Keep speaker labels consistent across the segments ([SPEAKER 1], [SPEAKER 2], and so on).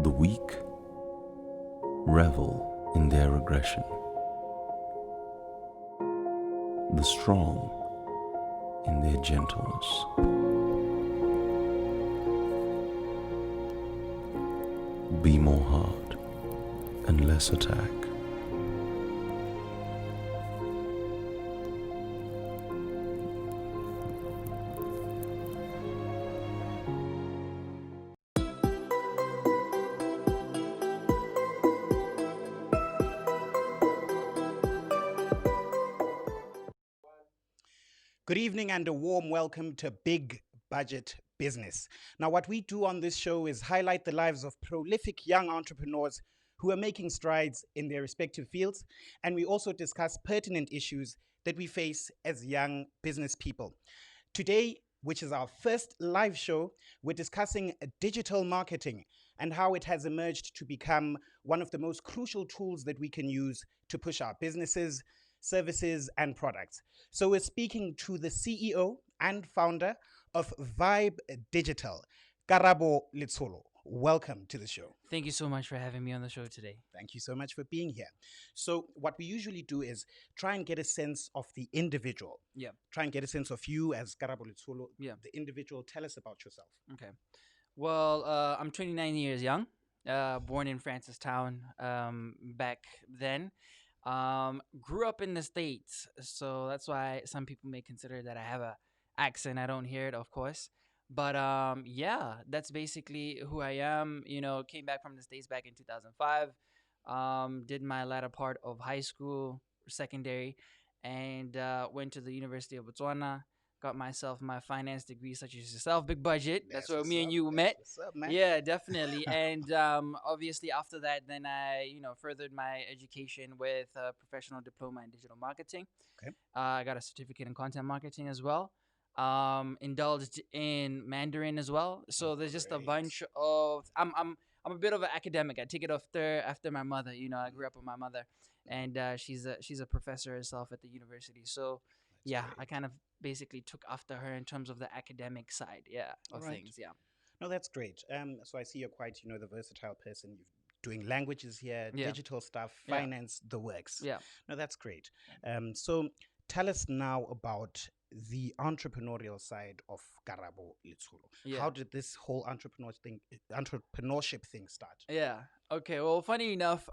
[SPEAKER 1] The weak revel in their aggression. The strong in their gentleness. Be more hard and less attack.
[SPEAKER 2] Good evening and a warm welcome to Big Budget Business. Now, what we do on this show is highlight the lives of prolific young entrepreneurs who are making strides in their respective fields, and we also discuss pertinent issues that we face as young business people. Today, which is our first live show, we're discussing digital marketing and how it has emerged to become one of the most crucial tools that we can use to push our businesses, services, and products. So we're speaking to the CEO and founder of Vibe Digital, Letsholo. Welcome to the show.
[SPEAKER 3] Thank you so much for having me on the show today.
[SPEAKER 2] Thank you so much for being here. So what we usually do is try and get a sense of the individual.
[SPEAKER 3] Yeah.
[SPEAKER 2] Try and get a sense of you as Letsholo,
[SPEAKER 3] Yeah.
[SPEAKER 2] the individual. Tell us about yourself.
[SPEAKER 3] Okay. Well, I'm 29 years young, born in Francistown back then. Grew up in the States, so that's why some people may consider that I have a accent. I don't hear it, of course. But yeah, that's basically who I am. You know, came back from the States back in 2005. Did my latter part of high school, secondary, and went to the University of Botswana. Got myself my finance degree, such as yourself, big budget. That's where me and you met.
[SPEAKER 2] What's up, man?
[SPEAKER 3] Yeah, definitely. And obviously after that, then I, furthered my education with a professional diploma in digital marketing.
[SPEAKER 2] Okay.
[SPEAKER 3] I got a certificate in content marketing as well. Indulged in Mandarin as well. So there's just a
[SPEAKER 2] Great.
[SPEAKER 3] bunch of. I'm a bit of an academic. I take it after my mother. You know, I grew up with my mother, and she's a professor herself at the university. So yeah,
[SPEAKER 2] great.
[SPEAKER 3] I kind of basically took after her in terms of the academic side, of
[SPEAKER 2] Alright.
[SPEAKER 3] things, yeah.
[SPEAKER 2] No, that's great. So I see you're quite, the versatile person. You're doing languages here,
[SPEAKER 3] Yeah.
[SPEAKER 2] digital stuff,
[SPEAKER 3] Yeah.
[SPEAKER 2] finance, the works.
[SPEAKER 3] Yeah.
[SPEAKER 2] No, that's great. So tell us now about the entrepreneurial side of Karabo Letsholo.
[SPEAKER 3] Yeah.
[SPEAKER 2] How did this whole entrepreneurship thing start?
[SPEAKER 3] Yeah. Okay. Well, funny enough,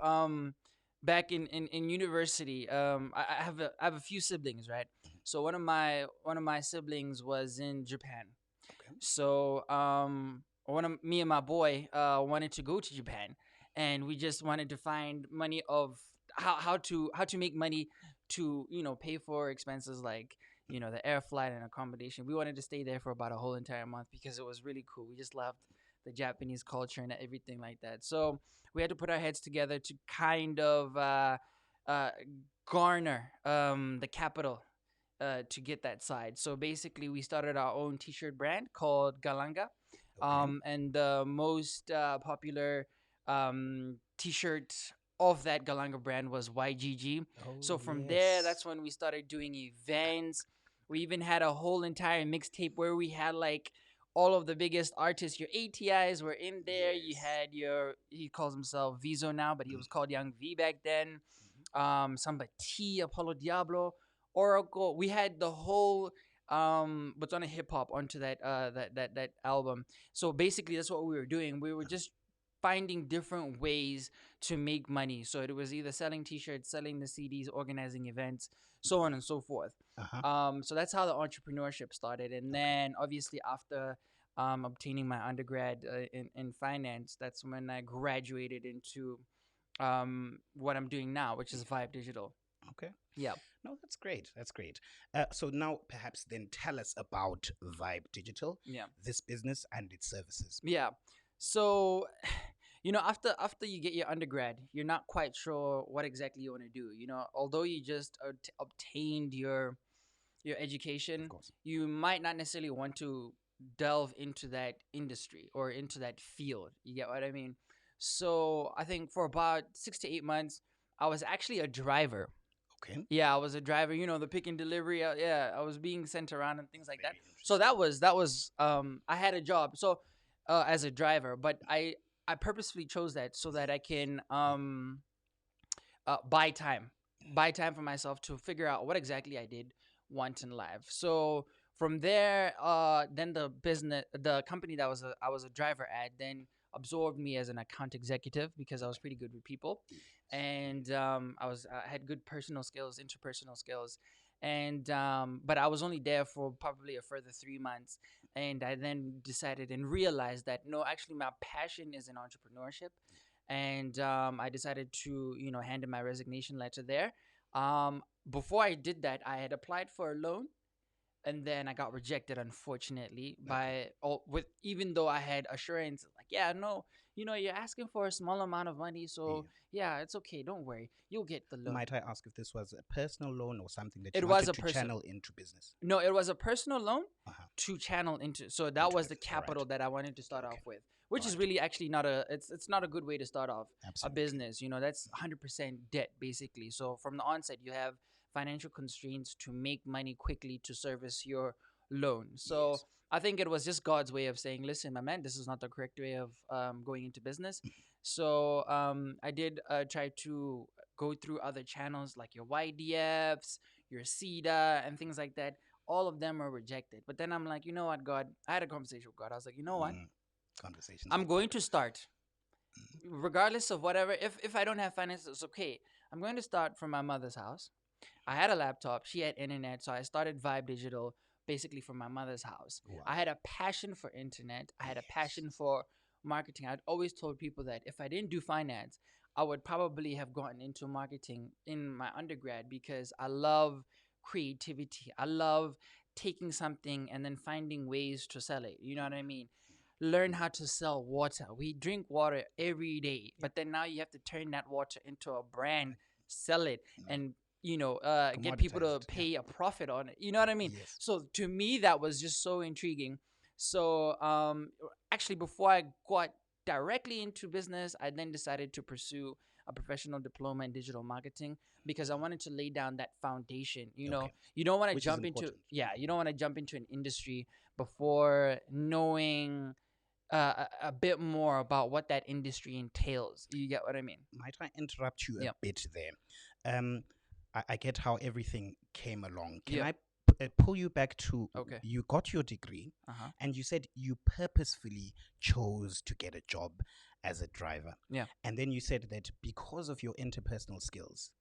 [SPEAKER 3] back in university, I have a few siblings, right? So one of my siblings was in Japan.
[SPEAKER 2] Okay.
[SPEAKER 3] So me and my boy wanted to go to Japan, and we just wanted to find money of how to make money to pay for expenses like the air flight and accommodation. We wanted to stay there for about a whole entire month because it was really cool. We just loved the Japanese culture and everything like that. So we had to put our heads together to kind of garner the capital to get that side. So basically, we started our own T-shirt brand called Galanga, and the most popular T-shirt of that Galanga brand was YGG. So from there, that's when we started doing events. We even had a whole entire mixtape where we had like all of the biggest artists. Your ATIs were in there.
[SPEAKER 2] Yes.
[SPEAKER 3] You had he calls himself Vizo now, but he was called Young V back then. Samba T, Apollo Diablo, Oracle. We had the whole Botswana hip hop onto that album. So basically, that's what we were doing. We were just finding different ways to make money. So it was either selling T-shirts, selling the CDs, organizing events, so on and so forth. So that's how the entrepreneurship started. And then obviously after obtaining my undergrad in finance, that's when I graduated into what I'm doing now, which is Vibe Digital.
[SPEAKER 2] Okay.
[SPEAKER 3] Yeah.
[SPEAKER 2] No, that's great. That's great. So now perhaps then tell us about Vibe Digital,
[SPEAKER 3] Yeah.
[SPEAKER 2] this business and its services.
[SPEAKER 3] Yeah. So, after you get your undergrad, you're not quite sure what exactly you want to do. Although you just obtained your education,
[SPEAKER 2] Of course.
[SPEAKER 3] you might not necessarily want to delve into that industry or into that field. You get what I mean? So I think for about 6 to 8 months, I was actually a driver.
[SPEAKER 2] Okay.
[SPEAKER 3] Yeah, I was a driver. The pick and delivery. I was being sent around and things like that.
[SPEAKER 2] Very
[SPEAKER 3] So that was I had a job. So as a driver, but I I purposefully chose that so that I can buy time, for myself to figure out what exactly I did want in life. So from there, then the company that I was a driver at, then absorbed me as an account executive because I was pretty good with people, and I had good personal skills, interpersonal skills, and but I was only there for probably a further 3 months, and I then decided and realized that no, actually my passion is in entrepreneurship, and I decided to hand in my resignation letter there. Before I did that, I had applied for a loan, and then I got rejected, unfortunately, with even though I had assurance like, yeah, no, you're asking for a small amount of money, so yeah, it's okay, don't worry, you'll get the loan.
[SPEAKER 2] Might I ask if this was a personal loan or something that
[SPEAKER 3] It
[SPEAKER 2] you
[SPEAKER 3] was
[SPEAKER 2] wanted
[SPEAKER 3] a
[SPEAKER 2] to channel into business?
[SPEAKER 3] No, it was a personal loan
[SPEAKER 2] Uh-huh.
[SPEAKER 3] to channel into. So that
[SPEAKER 2] Into
[SPEAKER 3] was the
[SPEAKER 2] business, alright.
[SPEAKER 3] capital that I wanted to start off with, which is
[SPEAKER 2] Alright.
[SPEAKER 3] really actually not it's not a good way to start off a
[SPEAKER 2] Absolutely.
[SPEAKER 3] business. That's 100% debt basically. So from the onset, you have financial constraints to make money quickly to service your loan. So
[SPEAKER 2] Yes.
[SPEAKER 3] I think it was just God's way of saying, listen, my man, this is not the correct way of going into business. So I did try to go through other channels like your YDFs, your CEDA, and things like that. All of them were rejected. But then I'm like, you know what, God? I had a conversation with God. I was like, you know what?
[SPEAKER 2] Conversations.
[SPEAKER 3] I'm
[SPEAKER 2] like
[SPEAKER 3] going
[SPEAKER 2] that.
[SPEAKER 3] to start, regardless of whatever. If I don't have finances, it's okay. I'm going to start from my mother's house. I had a laptop. She had internet, so I started Vibe Digital basically from my mother's house.
[SPEAKER 2] Wow.
[SPEAKER 3] I had a passion for internet. I had a
[SPEAKER 2] Yes.
[SPEAKER 3] passion for marketing. I'd always told people that if I didn't do finance, I would probably have gotten into marketing in my undergrad because I love creativity. I love taking something and then finding ways to sell it. You know what I mean? Learn how to sell water. We drink water every day, but then now you have to turn that water into a brand, sell it, and get people
[SPEAKER 2] Commoditize
[SPEAKER 3] to
[SPEAKER 2] it, yeah.
[SPEAKER 3] pay a profit on it. You know what I mean?
[SPEAKER 2] Yes.
[SPEAKER 3] So to me, that was just so intriguing. So actually, before I got directly into business, I then decided to pursue a professional diploma in digital marketing because I wanted to lay down that foundation.
[SPEAKER 2] Okay.
[SPEAKER 3] You don't want to
[SPEAKER 2] Which is
[SPEAKER 3] jump into
[SPEAKER 2] important.
[SPEAKER 3] you don't want to jump into an industry before knowing a bit more about what that industry entails. You get what I mean?
[SPEAKER 2] Might I interrupt you a
[SPEAKER 3] Yep.
[SPEAKER 2] bit there? I get how everything came along. Can
[SPEAKER 3] Yep.
[SPEAKER 2] I pull you back to
[SPEAKER 3] Okay.
[SPEAKER 2] you got your degree
[SPEAKER 3] Uh-huh.
[SPEAKER 2] and you said you purposefully chose to get a job as a driver.
[SPEAKER 3] Yeah.
[SPEAKER 2] And then you said that because of your interpersonal skills,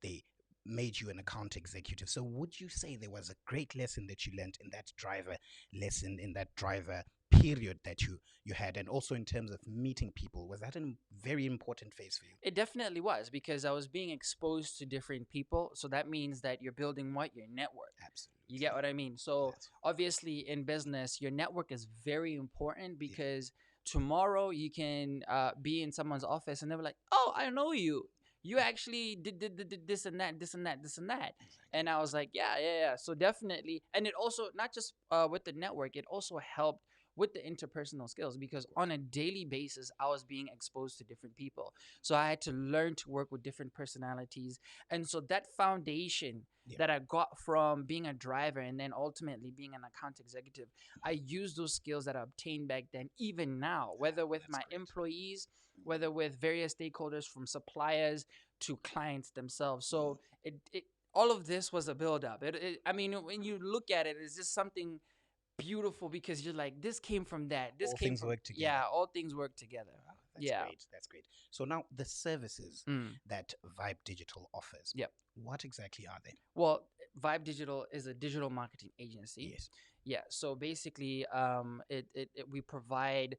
[SPEAKER 2] they made you an account executive. So would you say there was a great lesson that you learned in that driver lesson, in that driver period that you had, and also in terms of meeting people? Was that a very important phase for you?
[SPEAKER 3] It definitely was because I was being exposed to different people. So that means that you're building your network.
[SPEAKER 2] Absolutely.
[SPEAKER 3] You get what I mean? So
[SPEAKER 2] That's-
[SPEAKER 3] obviously in business, your network is very important because tomorrow you can be in someone's office and they're like, oh, I know you. You actually did this and that, this and that, this and that. And I was like, yeah. So definitely. And it also, not just with the network, it also helped with the interpersonal skills because on a daily basis, I was being exposed to different people. So I had to learn to work with different personalities. And so that foundation that I got from being a driver and then ultimately being an account executive, I use those skills that I obtained back then, even now, whether with my employees, whether with various stakeholders from suppliers to clients themselves. So it all of this was a build-up. I mean, when you look at it, it's just something beautiful because you're like, this came from that. This
[SPEAKER 2] All
[SPEAKER 3] came
[SPEAKER 2] things
[SPEAKER 3] from
[SPEAKER 2] work together.
[SPEAKER 3] Yeah, all things work together.
[SPEAKER 2] That's great. That's great. So now the services that Vibe Digital offers.
[SPEAKER 3] Yep.
[SPEAKER 2] What exactly are they?
[SPEAKER 3] Well, Vibe Digital is a digital marketing agency.
[SPEAKER 2] Yes.
[SPEAKER 3] Yeah. So basically, we provide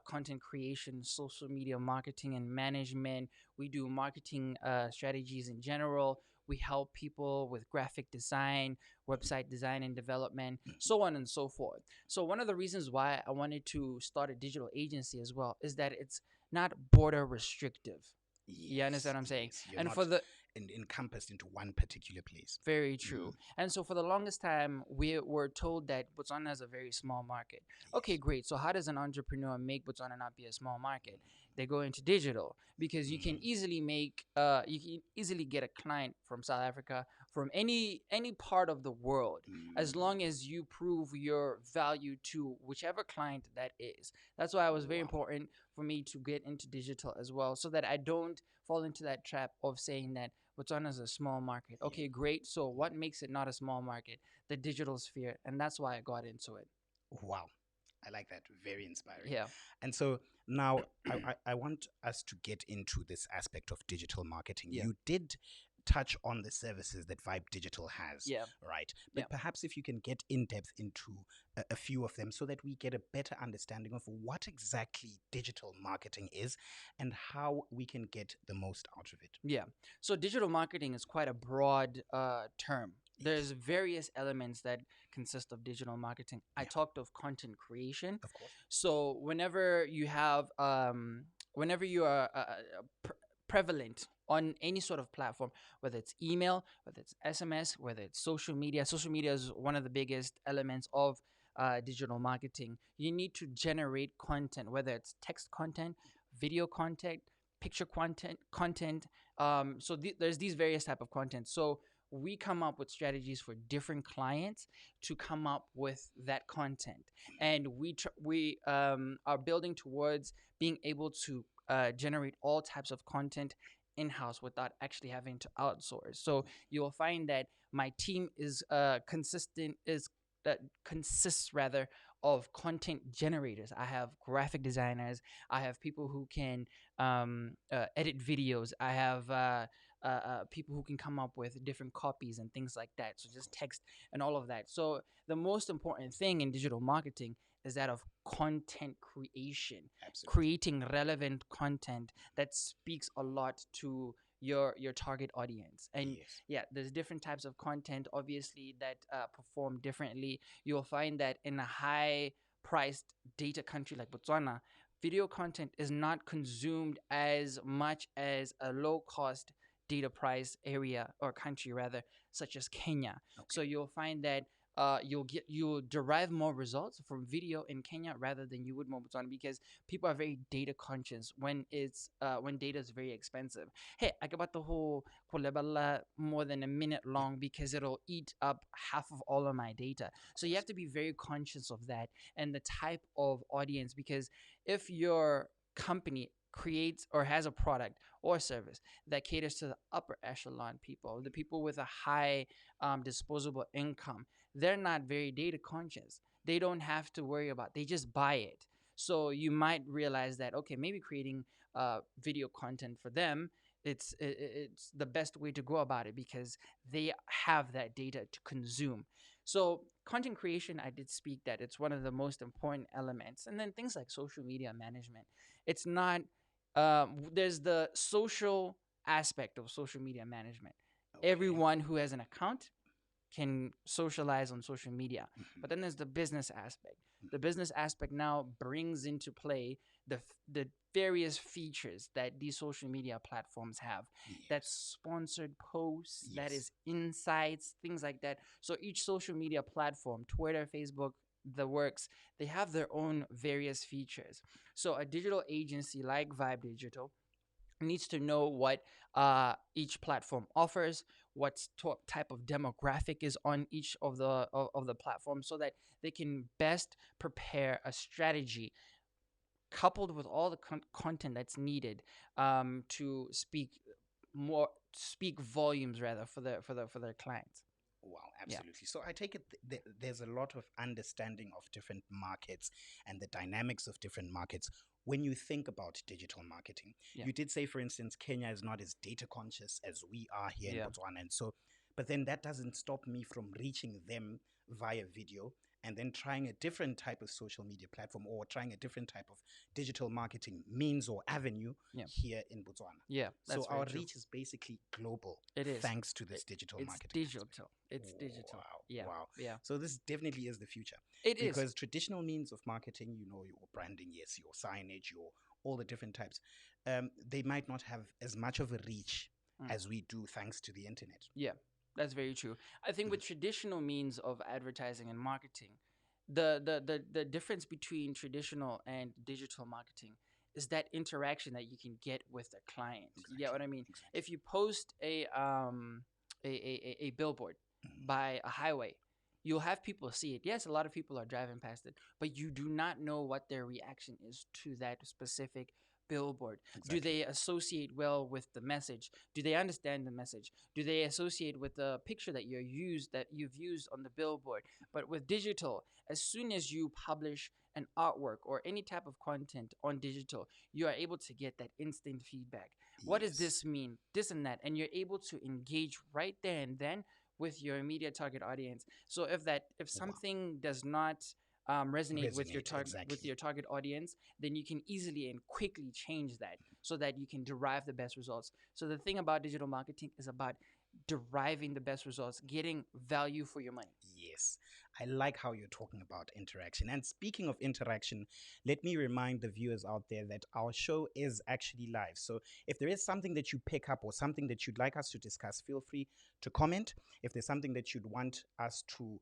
[SPEAKER 3] content creation, social media marketing, and management. We do marketing strategies in general. We help people with graphic design, website design and development, so on and so forth. So one of the reasons why I wanted to start a digital agency as well is that it's not border restrictive. You understand what I'm saying?
[SPEAKER 2] Yes. You're
[SPEAKER 3] And
[SPEAKER 2] not
[SPEAKER 3] for the
[SPEAKER 2] encompassed into one particular place.
[SPEAKER 3] Very true. And so for the longest time, we were told that Botswana is a very small market. Okay, great. So how does an entrepreneur make Botswana not be a small market? They go into digital because you can easily get a client from South Africa, from any part of the world, as
[SPEAKER 2] Mm.
[SPEAKER 3] long as you prove your value to whichever client that is. That's why it was very
[SPEAKER 2] Wow.
[SPEAKER 3] important for me to get into digital as well, so that I don't fall into that trap of saying that Botswana is a small market. Okay, great. So what makes it not a small market? The digital sphere, and that's why I got into it.
[SPEAKER 2] Wow. I like that. Very inspiring.
[SPEAKER 3] Yeah.
[SPEAKER 2] And so now I want us to get into this aspect of digital marketing.
[SPEAKER 3] Yeah.
[SPEAKER 2] You did touch on the services that Vibe Digital has,
[SPEAKER 3] Yeah.
[SPEAKER 2] right? But
[SPEAKER 3] Yeah.
[SPEAKER 2] perhaps if you can get in depth into a few of them so that we get a better understanding of what exactly digital marketing is and how we can get the most out of it.
[SPEAKER 3] Yeah. So digital marketing is quite a broad term. There's various elements that consist of digital marketing. I
[SPEAKER 2] Yeah.
[SPEAKER 3] talked of content creation.
[SPEAKER 2] Of course.
[SPEAKER 3] So whenever you have, whenever you are prevalent on any sort of platform, whether it's email, whether it's SMS, whether it's social media is one of the biggest elements of digital marketing. You need to generate content, whether it's text content, video content, picture content. So there's these various type of content. So we come up with strategies for different clients to come up with that content, and we are building towards being able to generate all types of content in-house without actually having to outsource. So you will find that my team is consists rather of content generators. I have graphic designers. I have people who can edit videos. I have people who can come up with different copies and things like that. So just text and all of that. So the most important thing in digital marketing is that of content creation,
[SPEAKER 2] Absolutely.
[SPEAKER 3] creating relevant content that speaks a lot to your target audience. And
[SPEAKER 2] Yes.
[SPEAKER 3] yeah, there's different types of content, obviously, that perform differently. You'll find that in a high priced data country like Botswana, video content is not consumed as much as a low cost data price area or country rather, such as Kenya. So you'll find that you'll derive more results from video in Kenya rather than you would Botswana, because people are very data conscious when data is very expensive. Hey, I got the whole kolebala more than a minute long because it'll eat up half of all of my data. So you have to be very conscious of that and the type of audience, because if your company creates or has a product or service that caters to the upper echelon people, the people with a high disposable income, they're not very data conscious. They don't have to worry about, they just buy it. So you might realize that, okay, maybe creating video content for them, it's the best way to go about it because they have that data to consume. So content creation, I did speak that it's one of the most important elements. And then things like social media management. It's not, there's the social aspect of social media management.
[SPEAKER 2] Okay.
[SPEAKER 3] Everyone who has an account can socialize on social media. But then there's the business aspect. The business aspect now brings into play the various features that these social media platforms have.
[SPEAKER 2] Yes.
[SPEAKER 3] That's sponsored posts, that
[SPEAKER 2] Yes.
[SPEAKER 3] is insights, things like that. So each social media platform, Twitter, Facebook, the works, they have their own various features. So a digital agency like Vibe Digital needs to know what each platform offers, what type of demographic is on each of the platforms, so that they can best prepare a strategy coupled with all the content that's needed to speak volumes rather for their clients.
[SPEAKER 2] Wow, absolutely. So I take it there's a lot of understanding of different markets and the dynamics of different markets when you think about digital marketing.
[SPEAKER 3] Yeah.
[SPEAKER 2] You did say, for instance, Kenya is not as data conscious as we are here in
[SPEAKER 3] Yeah.
[SPEAKER 2] Botswana. And so, but then that doesn't stop me from reaching them via video and then trying a different type of social media platform or trying a different type of digital marketing means or avenue
[SPEAKER 3] Yeah.
[SPEAKER 2] here in Botswana.
[SPEAKER 3] Yeah,
[SPEAKER 2] So
[SPEAKER 3] that's very
[SPEAKER 2] our
[SPEAKER 3] true.
[SPEAKER 2] reach is basically global.
[SPEAKER 3] It is.
[SPEAKER 2] Thanks to this digital
[SPEAKER 3] It's
[SPEAKER 2] marketing.
[SPEAKER 3] digital. It's digital.
[SPEAKER 2] Wow.
[SPEAKER 3] Yeah.
[SPEAKER 2] Wow.
[SPEAKER 3] Yeah.
[SPEAKER 2] So this definitely is the future.
[SPEAKER 3] It is.
[SPEAKER 2] Because traditional means of marketing, you know, your branding, yes, your signage, your all the different types, they might not have as much of a reach as we do thanks to the internet.
[SPEAKER 3] Yeah, that's very true. I think with traditional means of advertising and marketing, the difference between traditional and digital marketing is that interaction that you can get with the client. You get what I mean?
[SPEAKER 2] Exactly.
[SPEAKER 3] If you post a billboard by a highway, you'll have people see it. Yes, a lot of people are driving past it, but you do not know what their reaction is to that specific billboard. Do
[SPEAKER 2] Exactly.
[SPEAKER 3] they associate well with the message? Do they understand the message? Do they associate with the picture that you've used on the billboard? But with digital, as soon as you publish an artwork or any type of content on digital, you are able to get that instant feedback. What does
[SPEAKER 2] Yes.
[SPEAKER 3] this mean? This and that. And you're able to engage right there and then with your immediate target audience. So if
[SPEAKER 2] Wow.
[SPEAKER 3] something does not resonate with
[SPEAKER 2] Resonate.
[SPEAKER 3] with
[SPEAKER 2] Exactly.
[SPEAKER 3] your target audience, then you can easily and quickly change that so that you can derive the best results. So the thing about digital marketing is about deriving the best results, getting value for your money.
[SPEAKER 2] Yes, I like how you're talking about interaction. And speaking of interaction, let me remind the viewers out there that our show is actually live. So if there is something that you pick up or something that you'd like us to discuss, feel free to comment. If there's something that you'd want us to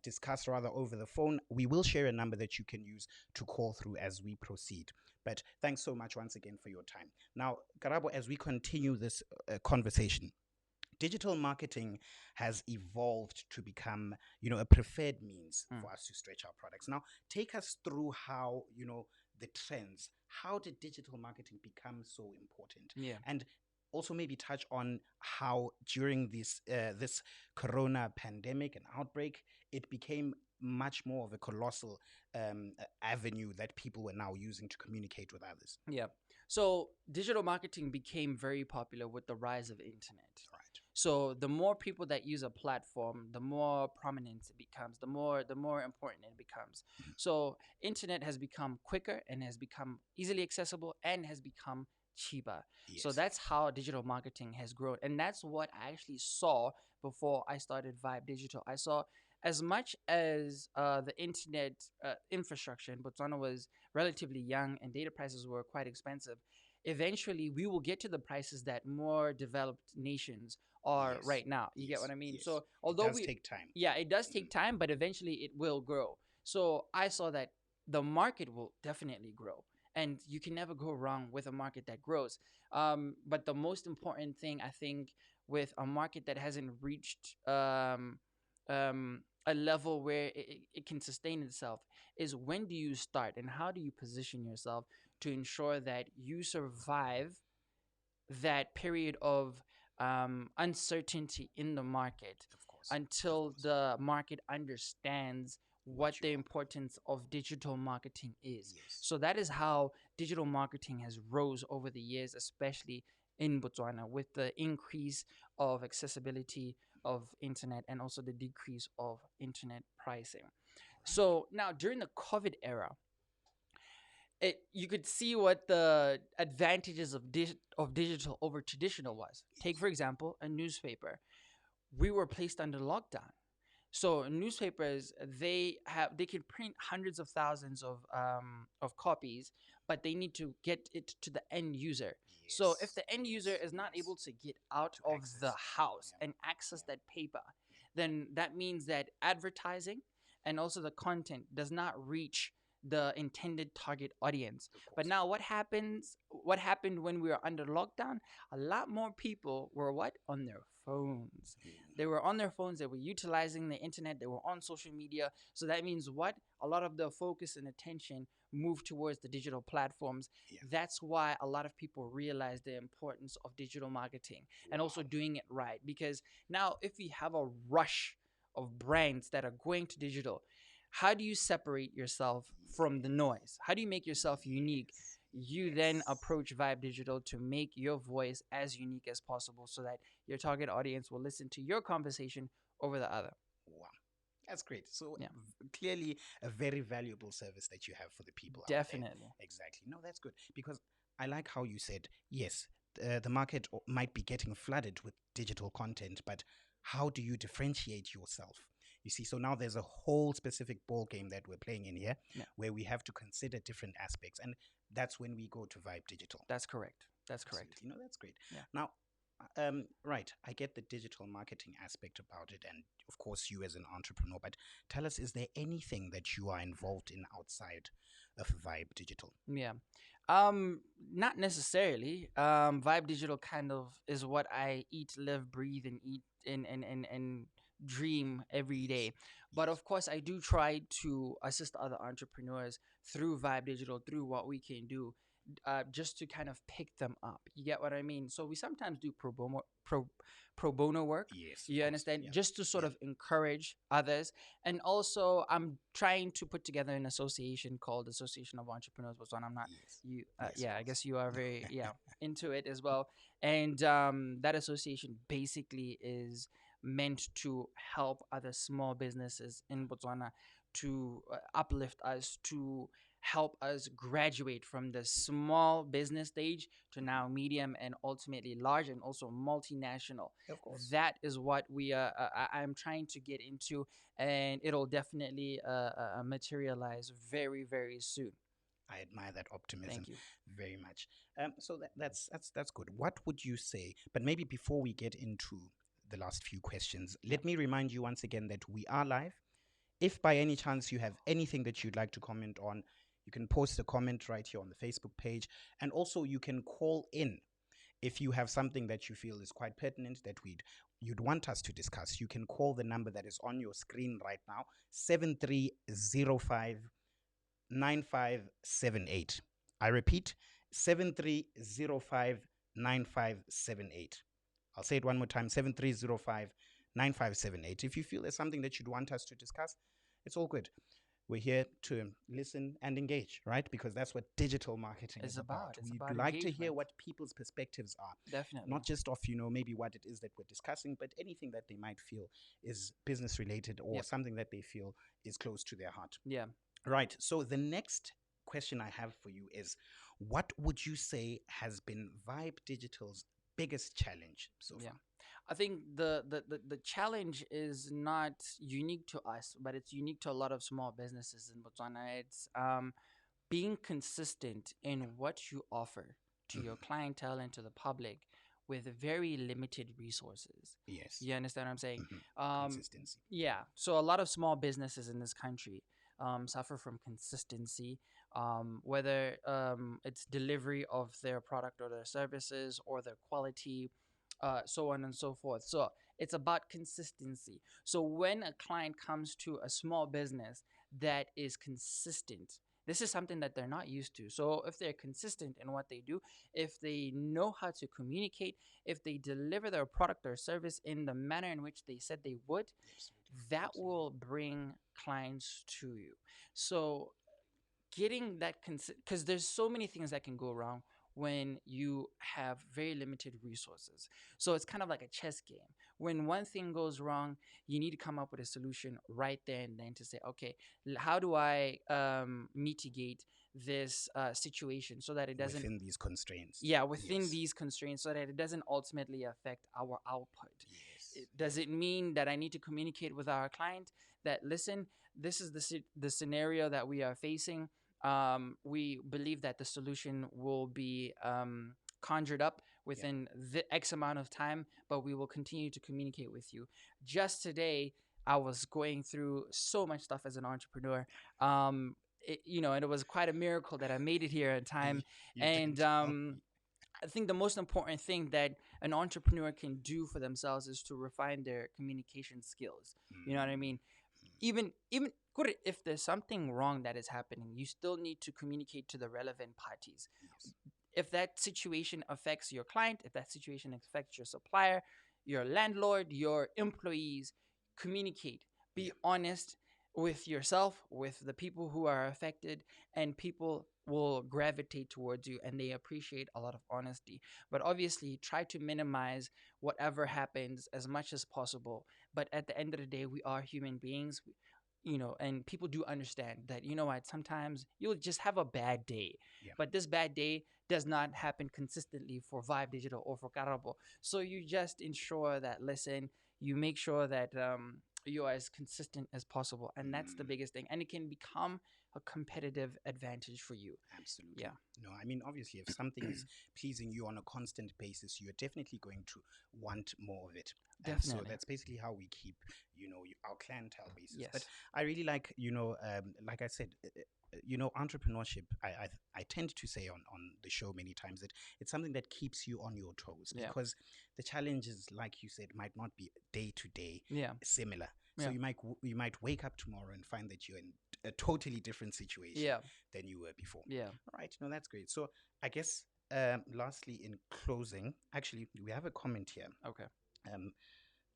[SPEAKER 2] discuss rather over the phone, we will share a number that you can use to call through as we proceed. But thanks so much once again for your time. Now, Karabo, as we continue this conversation, digital marketing has evolved to become, a preferred means
[SPEAKER 3] Mm.
[SPEAKER 2] for us to stretch our products. Now, take us through how, the trends. How did digital marketing become so important?
[SPEAKER 3] Yeah.
[SPEAKER 2] And also maybe touch on how during this corona pandemic and outbreak, it became much more of a colossal avenue that people were now using to communicate with others.
[SPEAKER 3] Yeah. So digital marketing became very popular with the rise of internet.
[SPEAKER 2] Right.
[SPEAKER 3] So the more people that use a platform, the more prominent it becomes, the more important it becomes. So internet has become quicker and has become easily accessible and has become cheaper. So
[SPEAKER 2] Yes.
[SPEAKER 3] that's how digital marketing has grown. And that's what I actually saw before I started Vibe Digital. I saw as much as the internet infrastructure in Botswana was relatively young and data prices were quite expensive, eventually we will get to the prices that more developed nations are
[SPEAKER 2] Yes.
[SPEAKER 3] right now. You get
[SPEAKER 2] Yes.
[SPEAKER 3] what I mean?
[SPEAKER 2] Yes.
[SPEAKER 3] So
[SPEAKER 2] It
[SPEAKER 3] although
[SPEAKER 2] does take time.
[SPEAKER 3] yeah, it does take time, but eventually it will grow. So I saw that the market will definitely grow. And you can never go wrong with a market that grows. But the most important thing, I think, with a market that hasn't reached a level where it can sustain itself is when do you start and how do you position yourself to ensure that you survive that period of uncertainty in the market
[SPEAKER 2] Of course.
[SPEAKER 3] until the market understands what
[SPEAKER 2] you
[SPEAKER 3] the
[SPEAKER 2] offer.
[SPEAKER 3] importance of digital marketing is.
[SPEAKER 2] Yes.
[SPEAKER 3] So that is how digital marketing has rose over the years, especially in Botswana, with the increase of accessibility of internet and also the decrease of internet pricing. So now during the COVID era, you could see what the advantages of digital over traditional was. Take for example a newspaper. We were placed under lockdown, so newspapers they can print hundreds of thousands of copies, but they need to get it to the end user. So if
[SPEAKER 2] Yes.
[SPEAKER 3] the end user
[SPEAKER 2] Yes.
[SPEAKER 3] is not
[SPEAKER 2] Yes.
[SPEAKER 3] able to get out
[SPEAKER 2] To
[SPEAKER 3] of the
[SPEAKER 2] access.
[SPEAKER 3] house
[SPEAKER 2] Yeah.
[SPEAKER 3] and access that paper, then that means that advertising and also the content does not reach the intended target audience.
[SPEAKER 2] Of
[SPEAKER 3] But
[SPEAKER 2] course.
[SPEAKER 3] now what happened when we were under lockdown? A lot more people were what? On their phones. They were on their phones, they were utilizing the internet, they were on social media. So that means what? A lot of the focus and attention moved towards the digital platforms.
[SPEAKER 2] Yeah.
[SPEAKER 3] That's why a lot of people realize the importance of digital marketing and also
[SPEAKER 2] Wow.
[SPEAKER 3] doing it right. Because now, if we have a rush of brands that are going to digital, how do you separate yourself from the noise? How do you make yourself unique?
[SPEAKER 2] Yes.
[SPEAKER 3] You then
[SPEAKER 2] Yes.
[SPEAKER 3] approach Vibe Digital to make your voice as unique as possible so that your target audience will listen to your conversation over the other.
[SPEAKER 2] Wow. That's great. So
[SPEAKER 3] Yeah.
[SPEAKER 2] clearly a very valuable service that you have for the people out there.
[SPEAKER 3] Definitely.
[SPEAKER 2] Exactly. No, that's good because I like how you said, yes, the market might be getting flooded with digital content, but how do you differentiate yourself? You see, so now there's a whole specific ball game that we're playing in here
[SPEAKER 3] Yeah.
[SPEAKER 2] where we have to consider different aspects. And that's when we go to Vibe Digital.
[SPEAKER 3] That's correct. That's correct.
[SPEAKER 2] Absolutely. No, that's great.
[SPEAKER 3] Yeah.
[SPEAKER 2] Now, right, I get the digital marketing aspect about it, and of course, you as an entrepreneur. But tell us, is there anything that you are involved in outside of Vibe Digital?
[SPEAKER 3] Yeah. Not necessarily. Vibe Digital kind of is what I eat, live, breathe, and eat and dream every day. But of course, I do try to assist other entrepreneurs through Vibe Digital, through what we can do, just to kind of pick them up. You get what I mean? So we sometimes do pro bono work.
[SPEAKER 2] Yes, of
[SPEAKER 3] You
[SPEAKER 2] course.
[SPEAKER 3] understand?
[SPEAKER 2] Yeah.
[SPEAKER 3] Just to sort
[SPEAKER 2] Yeah.
[SPEAKER 3] of encourage others. And also, I'm trying to put together an association called Association of Entrepreneurs Botswana. I'm not
[SPEAKER 2] Yes.
[SPEAKER 3] you.
[SPEAKER 2] Yes,
[SPEAKER 3] Yeah, I
[SPEAKER 2] yes.
[SPEAKER 3] guess you are very into it as well. And that association basically is meant to help other small businesses in Botswana to uplift us, to help us graduate from the small business stage to now medium and ultimately large and also multinational.
[SPEAKER 2] Of course.
[SPEAKER 3] That is what I'm trying to get into, and it'll definitely materialize very, very soon.
[SPEAKER 2] I admire that optimism
[SPEAKER 3] Thank you.
[SPEAKER 2] very much. So that's good. What would you say? But maybe before we get into the last few questions, let me remind you once again that we are live. If by any chance you have anything that you'd like to comment on, you can post a comment right here on the Facebook page, and also you can call in if you have something that you feel is quite pertinent that you'd want us to discuss. You can call the number that is on your screen right now, 7305 9578. I repeat, 7305 9578. I'll say it one more time, 7305 9578. If you feel there's something that you'd want us to discuss, it's all good. We're here to listen and engage, right? Because that's what digital marketing is about.
[SPEAKER 3] It's
[SPEAKER 2] We'd
[SPEAKER 3] about
[SPEAKER 2] like to hear
[SPEAKER 3] engagement.
[SPEAKER 2] what people's perspectives are.
[SPEAKER 3] Definitely.
[SPEAKER 2] Not just of, maybe what it is that we're discussing, but anything that they might feel is business related or something that they feel is close to their heart.
[SPEAKER 3] Yeah.
[SPEAKER 2] Right. So the next question I have for you is, what would you say has been Vibe Digital's biggest challenge so far?
[SPEAKER 3] I think the challenge is not unique to us, but it's unique to a lot of small businesses in Botswana. It's being consistent in what you offer to your clientele and to the public with very limited resources.
[SPEAKER 2] Yes.
[SPEAKER 3] You understand what I'm saying?
[SPEAKER 2] Consistency.
[SPEAKER 3] Yeah. So a lot of small businesses in this country suffer from consistency, whether it's delivery of their product or their services or their quality, so on and so forth. So it's about consistency. So when a client comes to a small business that is consistent, this is something that they're not used to. So if they're consistent in what they do, if they know how to communicate, if they deliver their product or service in the manner in which they said they would, that will bring clients to you. So getting that because there's so many things that can go wrong when you have very limited resources. So it's kind of like a chess game. When one thing goes wrong, you need to come up with a solution right there and then to say, okay, how do I mitigate this situation so that it doesn't
[SPEAKER 2] within these constraints.
[SPEAKER 3] Yeah, within these constraints, so that it doesn't ultimately affect our output.
[SPEAKER 2] Yes.
[SPEAKER 3] Does it mean that I need to communicate with our client that, listen, this is the scenario that we are facing. We believe that the solution will be conjured up within the X amount of time, but we will continue to communicate with you. Just today, I was going through so much stuff as an entrepreneur. And it was quite a miracle that I made it here in time. I think the most important thing that an entrepreneur can do for themselves is to refine their communication skills. You know what I mean? Even if there's something wrong that is happening, you still need to communicate to the relevant parties.
[SPEAKER 2] Yes.
[SPEAKER 3] If that situation affects your client, if that situation affects your supplier, your landlord, your employees, communicate. Be honest with yourself, with the people who are affected, and people will gravitate towards you and they appreciate a lot of honesty. But obviously, try to minimize whatever happens as much as possible. But at the end of the day, we are human beings. And people do understand that, sometimes you'll just have a bad day.
[SPEAKER 2] Yeah.
[SPEAKER 3] But this bad day does not happen consistently for Vibe Digital or for Karabo. So you just ensure that, listen, you make sure that you are as consistent as possible. And that's the biggest thing. And it can become a competitive advantage for you.
[SPEAKER 2] Absolutely.
[SPEAKER 3] Yeah.
[SPEAKER 2] No, I mean, obviously, if something is pleasing you on a constant basis, you're definitely going to want more of it. And so
[SPEAKER 3] Definitely.
[SPEAKER 2] that's basically how we keep, our clientele basis.
[SPEAKER 3] Yes.
[SPEAKER 2] But I really like, like I said, entrepreneurship, I tend to say on the show many times that it's something that keeps you on your toes,
[SPEAKER 3] Yeah.
[SPEAKER 2] because the challenges, like you said, might not be day to day
[SPEAKER 3] Yeah.
[SPEAKER 2] similar. So
[SPEAKER 3] Yeah.
[SPEAKER 2] you might wake up tomorrow and find that you're in a totally different situation
[SPEAKER 3] Yeah.
[SPEAKER 2] than you were before.
[SPEAKER 3] Yeah.
[SPEAKER 2] All right, no, that's great. So I guess lastly, in closing, actually, we have a comment here.
[SPEAKER 3] Okay.
[SPEAKER 2] Um,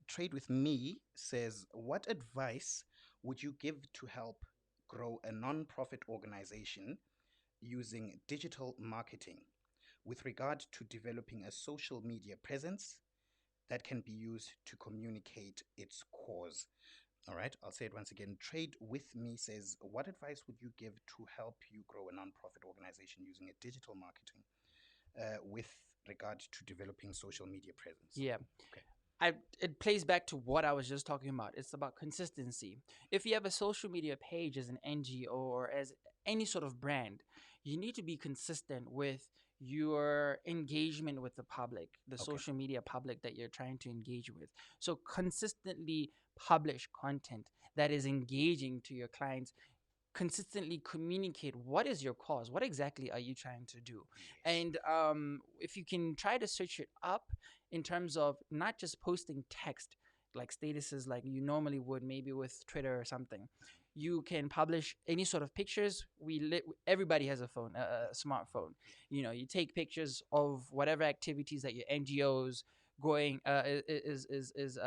[SPEAKER 2] Trade with Me says, what advice would you give to help grow a non-profit organization using digital marketing with regard to developing a social media presence that can be used to communicate its cause? All right, I'll say it once again. Trade with Me says, what advice would you give to help you grow a non-profit organization using a digital marketing with regard to developing social media presence?
[SPEAKER 3] Yeah.
[SPEAKER 2] Okay.
[SPEAKER 3] It plays back to what I was just talking about. It's about consistency. If you have a social media page as an NGO or as any sort of brand, you need to be consistent with your engagement with the public, the
[SPEAKER 2] Okay.
[SPEAKER 3] social media public that you're trying to engage with. So consistently publish content that is engaging to your clients. Consistently communicate what is your cause, what exactly are you trying to do.
[SPEAKER 2] Yes.
[SPEAKER 3] And if you can try to search it up in terms of not just posting text like statuses like you normally would maybe with Twitter or something, you can publish any sort of pictures. Everybody has a phone, a smartphone. You take pictures of whatever activities that your NGOs going is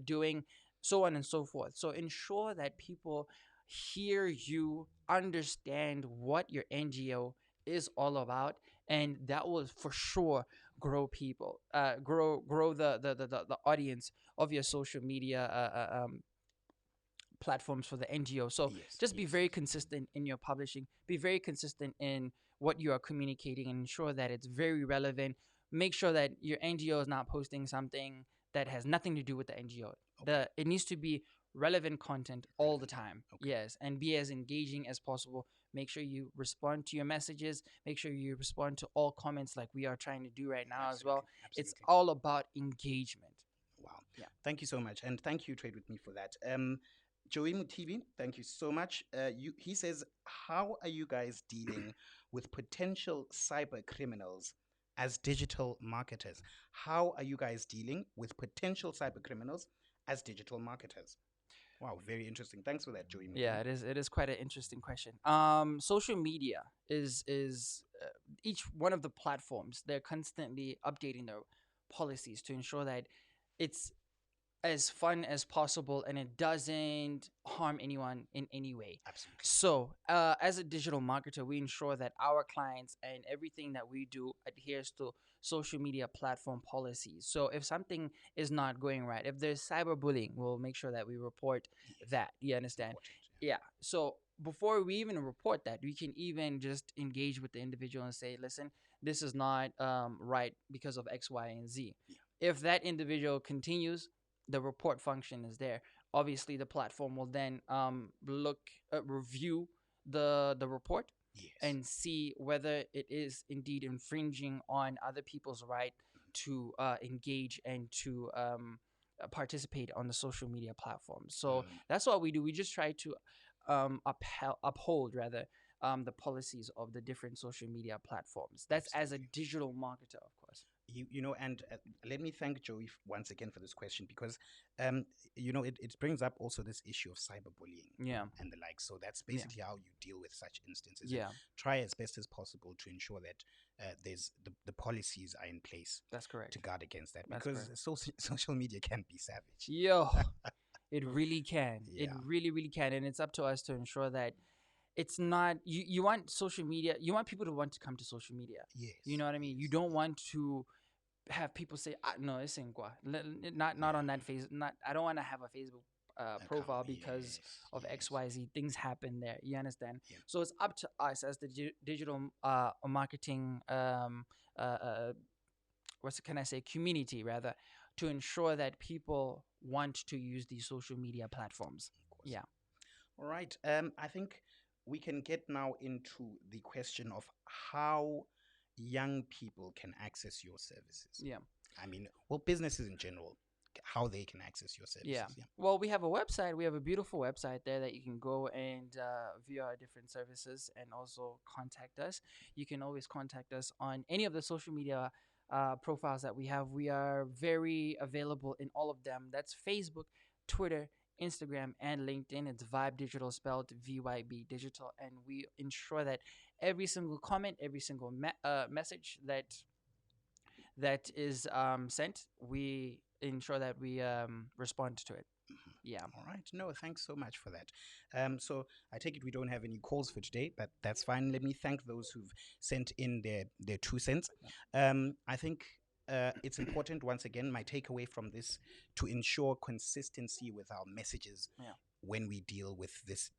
[SPEAKER 3] doing, so on and so forth. So ensure that people hear you, understand what your NGO is all about, and that will for sure grow people, grow the audience of your social media platforms for the NGO. So
[SPEAKER 2] Yes.
[SPEAKER 3] just be
[SPEAKER 2] Yes.
[SPEAKER 3] very consistent in your publishing, be very consistent in what you are communicating, and ensure that it's very relevant. Make sure that your NGO is not posting something that has nothing to do with the NGO.
[SPEAKER 2] Okay.
[SPEAKER 3] It needs to be relevant content all the
[SPEAKER 2] Relevant.
[SPEAKER 3] time.
[SPEAKER 2] Okay.
[SPEAKER 3] Yes, and be as engaging as possible. Make sure you respond to your messages. Make sure you respond to all comments like we are trying to do right now as well.
[SPEAKER 2] Absolutely.
[SPEAKER 3] It's all about engagement.
[SPEAKER 2] Wow.
[SPEAKER 3] Yeah.
[SPEAKER 2] Thank you so much. And thank you, Trade with Me, for that. Joey Mutibi, thank you so much. He says, how are you guys dealing with potential cyber criminals as digital marketers? How are you guys dealing with potential cyber criminals as digital marketers? Wow, very interesting. Thanks for that, Joey Mutibi.
[SPEAKER 3] Yeah, it is quite an interesting question. Social media is each one of the platforms, they're constantly updating their policies to ensure that it's as fun as possible and it doesn't harm anyone in any way.
[SPEAKER 2] Absolutely.
[SPEAKER 3] So, as a digital marketer, we ensure that our clients and everything that we do adheres to social media platform policies. So, if something is not going right, if there's cyberbullying, we'll make sure that we report that. You understand?
[SPEAKER 2] Important.
[SPEAKER 3] Yeah. So, before we even report that, we can even just engage with the individual and say, listen, this is not right because of X, Y, and Z.
[SPEAKER 2] Yeah.
[SPEAKER 3] If that individual continues, the report function is there. Obviously, the platform will then review the report
[SPEAKER 2] Yes.
[SPEAKER 3] and see whether it is indeed infringing on other people's right to engage and to participate on the social media platforms. So that's what we do. We just try to uphold rather the policies of the different social media platforms. That's as a digital marketer, of course.
[SPEAKER 2] And let me thank Joey once again for this question, because it brings up also this issue of cyberbullying,
[SPEAKER 3] Yeah,
[SPEAKER 2] and the like. So that's basically how you deal with such instances.
[SPEAKER 3] yeah,
[SPEAKER 2] Try as best as possible to ensure that there's the policies are in place
[SPEAKER 3] that's correct.
[SPEAKER 2] to guard against that,
[SPEAKER 3] That's
[SPEAKER 2] because social media can be savage.
[SPEAKER 3] Yo, it really can. It
[SPEAKER 2] Yeah.
[SPEAKER 3] really, really can. And it's up to us to ensure that it's not, you want social media, you want people to want to come to social media.
[SPEAKER 2] Yes.
[SPEAKER 3] You know what I mean? You don't want to have people say, no, it's in quoi. Not on that face. I don't want to have a Facebook profile because of XYZ. Things happen there. You understand?
[SPEAKER 2] Yeah.
[SPEAKER 3] So it's up to us as the digital marketing, community rather, to ensure that people want to use these social media platforms. Yeah.
[SPEAKER 2] All right. I think we can get now into the question of how young people can access your services.
[SPEAKER 3] Yeah.
[SPEAKER 2] I mean, well, businesses in general how they can access your services.
[SPEAKER 3] Yeah. Well, we have a website. We have a beautiful website there that you can go and view our different services and also contact us. You can always contact us on any of the social media profiles that we have. We are very available in all of them. That's Facebook, Twitter, Instagram, and LinkedIn. It's Vibe Digital, spelled VYB Digital. And we ensure that every single comment, every single message that is sent, we ensure that we respond to it. Yeah.
[SPEAKER 2] All right. No, thanks so much for that. So I take it we don't have any calls for today, but that's fine. Let me thank those who've sent in their 2 cents. I think it's important, once again, my takeaway from this, to ensure consistency with our messages when we deal with this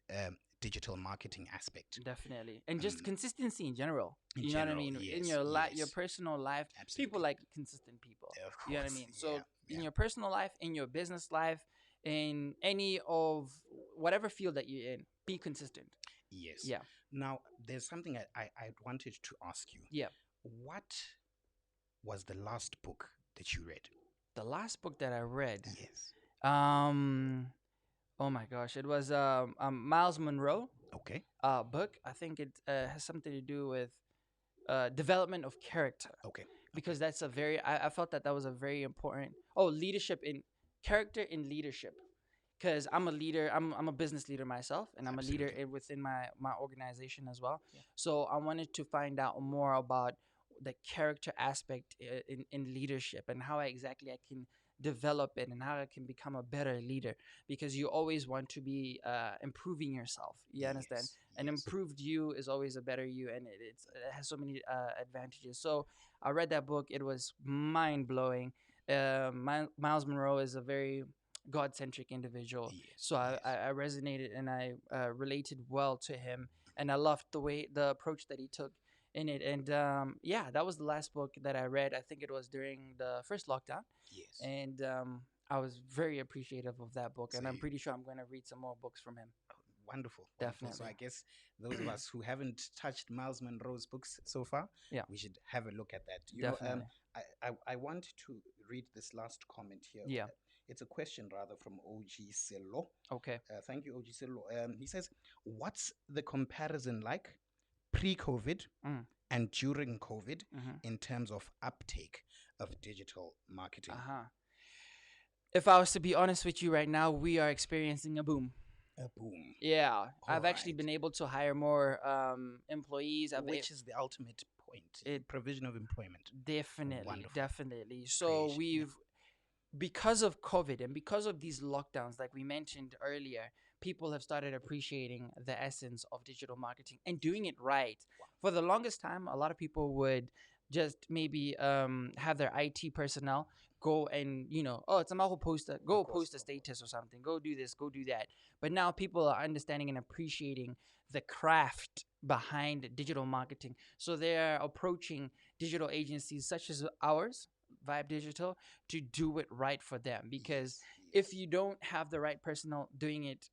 [SPEAKER 2] digital marketing aspect.
[SPEAKER 3] Definitely. And just consistency in general.
[SPEAKER 2] In
[SPEAKER 3] know what I
[SPEAKER 2] general,
[SPEAKER 3] mean?
[SPEAKER 2] yes,
[SPEAKER 3] In your your
[SPEAKER 2] yes.
[SPEAKER 3] personal life,
[SPEAKER 2] Absolutely.
[SPEAKER 3] people like consistent people.
[SPEAKER 2] Of
[SPEAKER 3] You know what I
[SPEAKER 2] course,
[SPEAKER 3] mean? So
[SPEAKER 2] yeah.
[SPEAKER 3] in your personal life, in your business life, in any of whatever field that you're in, be consistent.
[SPEAKER 2] Yes.
[SPEAKER 3] Yeah.
[SPEAKER 2] Now, there's something I wanted to ask you.
[SPEAKER 3] Yeah.
[SPEAKER 2] What was the last book that you read?
[SPEAKER 3] The last book that I read.
[SPEAKER 2] Yes.
[SPEAKER 3] Oh my gosh, it was Miles Monroe
[SPEAKER 2] Okay.
[SPEAKER 3] book. I think it has something to do with development of character.
[SPEAKER 2] Okay.
[SPEAKER 3] Because that's a very I felt that was a very important leadership in character in leadership, because I'm a leader, I'm a business leader myself, and I'm a leader within my organization as well. So I wanted to find out more about the character aspect in leadership, and how exactly I can develop it, and how I can become a better leader, because you always want to be improving yourself. You understand? An improved you is always a better you, and it has so many advantages. So I read that book. It was mind-blowing. Miles Monroe is a very God-centric individual. So I resonated, and I related well to him, and I loved the approach that he took in it. And that was the last book that I read. I think it was during the first lockdown.
[SPEAKER 2] Yes.
[SPEAKER 3] And I was very appreciative of that book, and I'm pretty sure I'm going to read some more books from him.
[SPEAKER 2] Wonderful.
[SPEAKER 3] Definitely.
[SPEAKER 2] So I guess those of us who haven't touched Miles Monroe's books so far, we should have a look at that.
[SPEAKER 3] Definitely.
[SPEAKER 2] I want to read this last comment here.
[SPEAKER 3] Yeah.
[SPEAKER 2] It's a question rather from OG Sello.
[SPEAKER 3] Okay.
[SPEAKER 2] Thank you, OG Sello. He says, what's the comparison like pre-COVID and during COVID in terms of uptake of digital marketing?
[SPEAKER 3] If I was to be honest with you right now, we are experiencing a boom.
[SPEAKER 2] A boom.
[SPEAKER 3] Yeah. I've actually been able to hire more employees.
[SPEAKER 2] Which is the ultimate point. Provision of employment.
[SPEAKER 3] Definitely.
[SPEAKER 2] Wonderful.
[SPEAKER 3] Definitely. So because of COVID and because of these lockdowns, like we mentioned earlier, people have started appreciating the essence of digital marketing and doing it right. For the longest time, a lot of people would just maybe have their IT personnel go and, it's a Maho poster, go post a status or something, go do this, go do that. But now people are understanding and appreciating the craft behind digital marketing. So they're approaching digital agencies such as ours, Vibe Digital, to do it right for them. Because if you don't have the right personnel doing it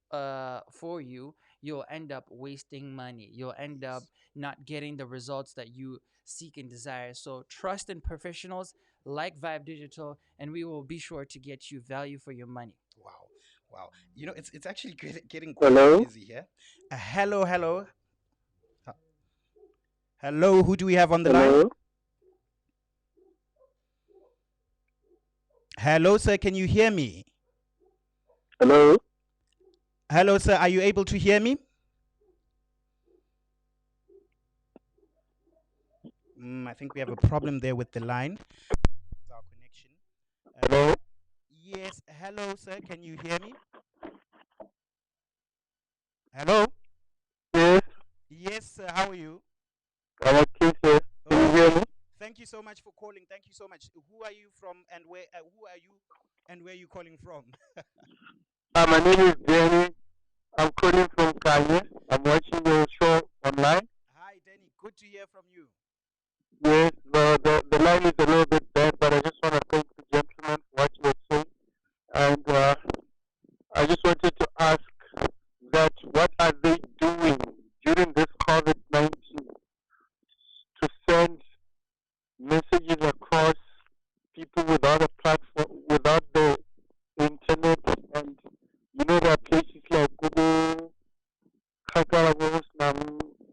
[SPEAKER 3] for you, you'll end up wasting money. You'll end up not getting the results that you seek and desire. So trust in professionals like Vibe Digital, and we will be sure to get you value for your money.
[SPEAKER 2] Wow. It's actually getting quite busy here. Hello. Hello, who do we have on the line? Hello, sir, can you hear me? Hello, sir, are you able to hear me? I think we have a problem there with the line. Our connection. Yes, hello, sir, can you hear me? Hello? Yes, sir, how are you?
[SPEAKER 4] I'm okay, sir. Can you hear me?
[SPEAKER 2] Thank you so much for calling. Thank you so much. Who are you from, and where? Who are you, and where are you calling from?
[SPEAKER 4] My name is Jonny. I'm calling from Kanye. I'm watching your show online.
[SPEAKER 2] Hi, Danny. Good to hear from you.
[SPEAKER 4] Yes, the line is a little bit bad, but I just want to thank the gentleman for what you were saying. And I just wanted to ask that what are they doing during this COVID-19 to send messages across people without a platform, without the Kakarabo's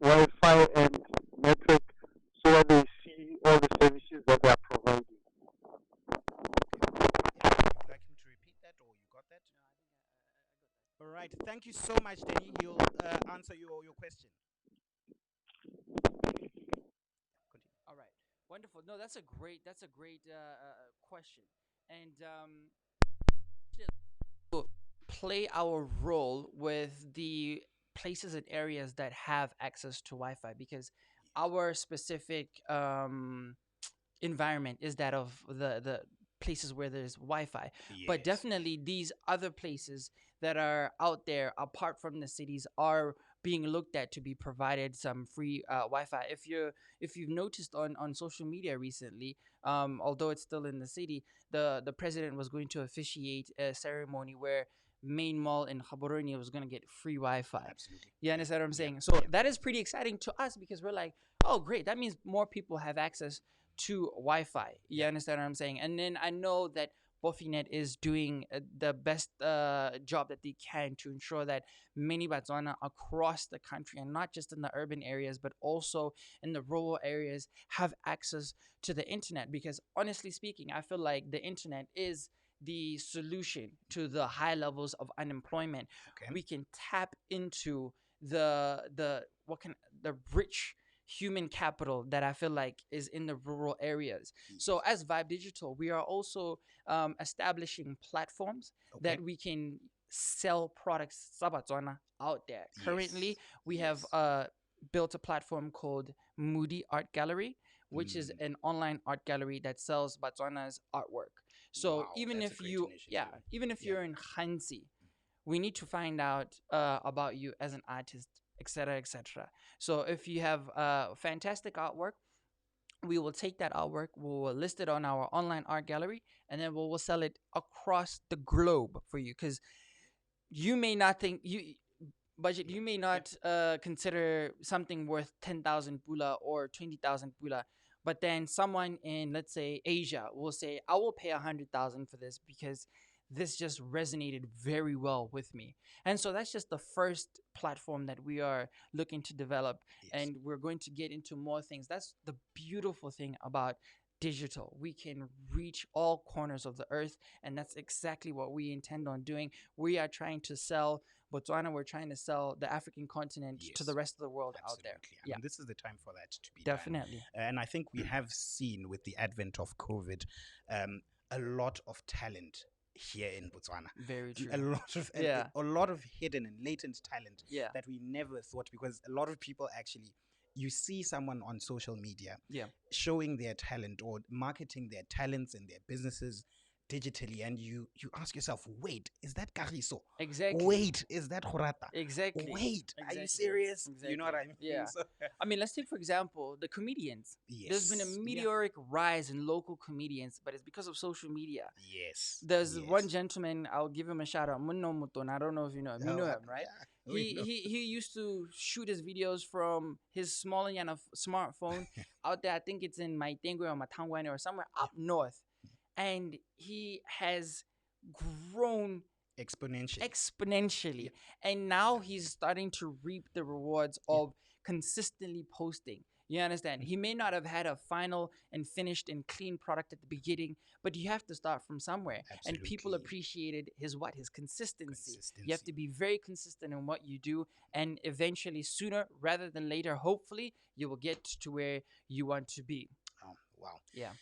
[SPEAKER 4] Wi-Fi and network so that they see all the services that they are providing.
[SPEAKER 2] Yeah, would you like him to repeat that, or you got that? All right. Thank you so much, Denny. He'll answer your question. Continue.
[SPEAKER 3] All right, wonderful. No, that's a great question, and to play our role with the places and areas that have access to Wi-Fi because our specific environment is that of the places where there's Wi-Fi. But
[SPEAKER 2] Yes.
[SPEAKER 3] definitely these other places that are out there apart from the cities are being looked at to be provided some free Wi-Fi. If you've noticed on social media recently, although it's still in the city, the president was going to officiate a ceremony where main mall in Gaborone was going to get free Wi-Fi.
[SPEAKER 2] Absolutely.
[SPEAKER 3] You understand what I'm
[SPEAKER 2] Yeah.
[SPEAKER 3] saying? So
[SPEAKER 2] Yeah.
[SPEAKER 3] that is pretty exciting to us because we're like, oh, great. That means more people have access to Wi-Fi. You
[SPEAKER 2] Yeah.
[SPEAKER 3] understand what I'm saying? And then I know that Bofinet is doing the best job that they can to ensure that many Botswana across the country, and not just in the urban areas, but also in the rural areas, have access to the internet. Because honestly speaking, I feel like the internet is the solution to the high levels of unemployment.
[SPEAKER 2] Okay.
[SPEAKER 3] We can tap into the rich human capital that I feel like is in the rural areas. So as Vibe Digital, we are also establishing platforms
[SPEAKER 2] Okay.
[SPEAKER 3] that we can sell products Sabatswana out there.
[SPEAKER 2] Yes.
[SPEAKER 3] Currently, we have
[SPEAKER 2] Yes.
[SPEAKER 3] built a platform called Moody Art Gallery, which is an online art gallery that sells Botswana's artwork. So
[SPEAKER 2] Wow,
[SPEAKER 3] even
[SPEAKER 2] that's a
[SPEAKER 3] if
[SPEAKER 2] great
[SPEAKER 3] you,
[SPEAKER 2] initiative.
[SPEAKER 3] even if
[SPEAKER 2] Yeah.
[SPEAKER 3] you're in Hansi, we need to find out about you as an artist, etc., etc. So if you have fantastic artwork, we will take that artwork, we will list it on our online art gallery, and then we will sell it across the globe for you. Because you may not think you may not consider something worth 10,000 Pula or 20,000 Pula, but then someone in, let's say, Asia will say, I will pay 100,000 for this because this just resonated very well with me. And so that's just the first platform that we are looking to develop,
[SPEAKER 2] Yes.
[SPEAKER 3] and we're going to get into more things. That's the beautiful thing about digital. We can reach all corners of the earth, and that's exactly what we intend on doing. We are trying to sell Botswana, we're trying to sell the African continent to the
[SPEAKER 2] Yes.
[SPEAKER 3] rest of the world out there.
[SPEAKER 2] Absolutely. I
[SPEAKER 3] Yeah,
[SPEAKER 2] mean, this is the time for that to be done.
[SPEAKER 3] definitely.
[SPEAKER 2] And I think we have seen with the advent of COVID a lot of talent here in Botswana.
[SPEAKER 3] Very true.
[SPEAKER 2] A lot of
[SPEAKER 3] Yeah.
[SPEAKER 2] a lot of hidden and latent talent
[SPEAKER 3] Yeah.
[SPEAKER 2] that we never thought, because a lot of people actually, you see someone on social media
[SPEAKER 3] Yeah.
[SPEAKER 2] showing their talent or marketing their talents and their businesses digitally, and you ask yourself, wait, is that Kagiso?
[SPEAKER 3] Exactly.
[SPEAKER 2] Wait, is that Horata?
[SPEAKER 3] Exactly.
[SPEAKER 2] Wait, are you
[SPEAKER 3] Exactly.
[SPEAKER 2] serious? You know what I mean?
[SPEAKER 3] Yeah.
[SPEAKER 2] So,
[SPEAKER 3] I mean, let's take, for example, the comedians. There's been a
[SPEAKER 2] yes. Yeah.
[SPEAKER 3] meteoric rise in local comedians, but it's because of social media.
[SPEAKER 2] Yes.
[SPEAKER 3] There's
[SPEAKER 2] yes.
[SPEAKER 3] one gentleman, I'll give him a shout out, Munno Muton. I don't know if you know him. You know him, right?
[SPEAKER 2] Yeah, we know.
[SPEAKER 3] He used to shoot his videos from his small and smartphone out there. I think it's in Maitengue or Matangwane or somewhere up north. And he has grown exponentially. And now he's starting to reap the rewards of consistently posting. You understand? He may not have had a final and finished and clean product at the beginning, but you have to start from somewhere. And people
[SPEAKER 2] Absolutely.
[SPEAKER 3] appreciated his consistency. You have to be very consistent in what you do, and eventually, sooner rather than later, hopefully, you will get to where you want to be.
[SPEAKER 2] Oh, wow.
[SPEAKER 3] Yeah.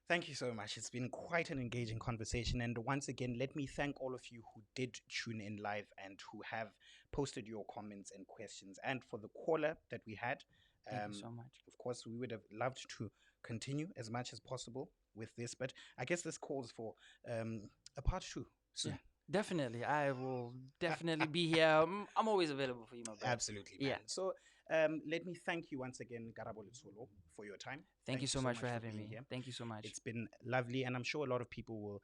[SPEAKER 2] Thank you so much. It's been quite an engaging conversation. And once again, let me thank all of you who did tune in live and who have posted your comments and questions. And for the caller that we had,
[SPEAKER 3] Thank you so much.
[SPEAKER 2] of course, we would have loved to continue as much as possible with this. But I guess this calls for a part two soon.
[SPEAKER 3] Yeah, definitely. I will definitely be here. I'm always available for you, my brother.
[SPEAKER 2] Absolutely, man.
[SPEAKER 3] Yeah.
[SPEAKER 2] So let me thank you once again, Letsholo, for your time.
[SPEAKER 3] Thank you so much for having
[SPEAKER 2] being
[SPEAKER 3] me.
[SPEAKER 2] here.
[SPEAKER 3] Thank you so much.
[SPEAKER 2] It's been lovely, and I'm sure a lot of people will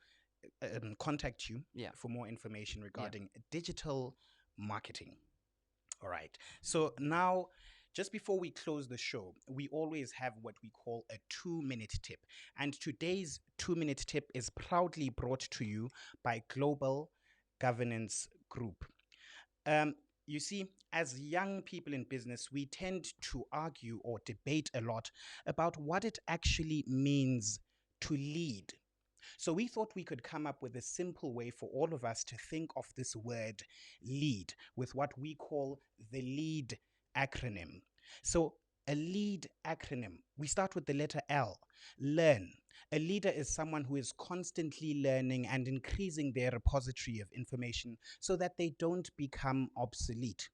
[SPEAKER 2] contact you
[SPEAKER 3] Yeah.
[SPEAKER 2] for more information regarding digital marketing. All right. So now, just before we close the show, we always have what we call a 2-minute tip. And today's 2-minute tip is proudly brought to you by Global Governance Group. You see, as young people in business, we tend to argue or debate a lot about what it actually means to lead. So we thought we could come up with a simple way for all of us to think of this word lead with what we call the LEAD acronym. So a LEAD acronym, we start with the letter L, learn. A leader is someone who is constantly learning and increasing their repository of information so that they don't become obsolete.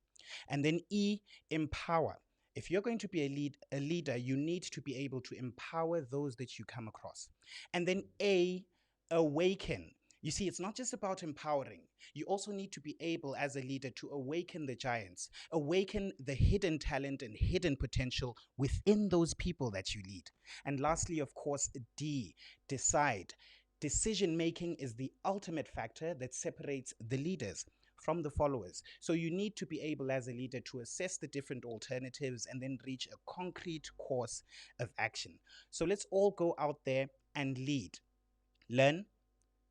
[SPEAKER 2] And then E, empower. If you're going to be a leader, you need to be able to empower those that you come across. And then A, awaken. You see, it's not just about empowering. You also need to be able, as a leader, to awaken the giants, awaken the hidden talent and hidden potential within those people that you lead. And lastly, of course, D, decide. Decision making is the ultimate factor that separates the leaders from the followers. So you need to be able, as a leader, to assess the different alternatives and then reach a concrete course of action. So let's all go out there and lead. Learn,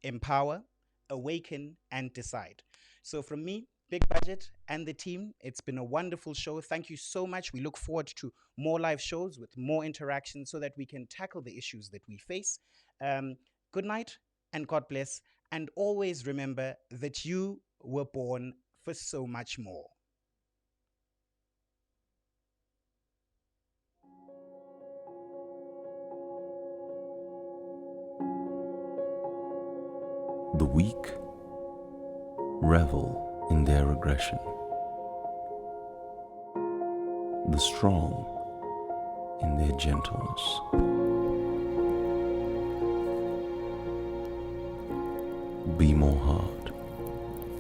[SPEAKER 2] empower, awaken, and decide. So from me, Big Budget, and the team, it's been a wonderful show. Thank you so much. We look forward to more live shows with more interaction so that we can tackle the issues that we face. Good night and God bless. And always remember that you were born for so much more.
[SPEAKER 1] The weak revel in their aggression. The strong in their gentleness. Be more hard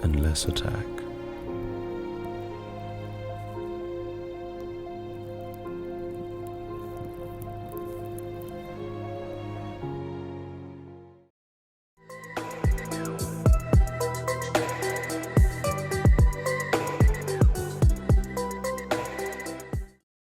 [SPEAKER 1] and less attack.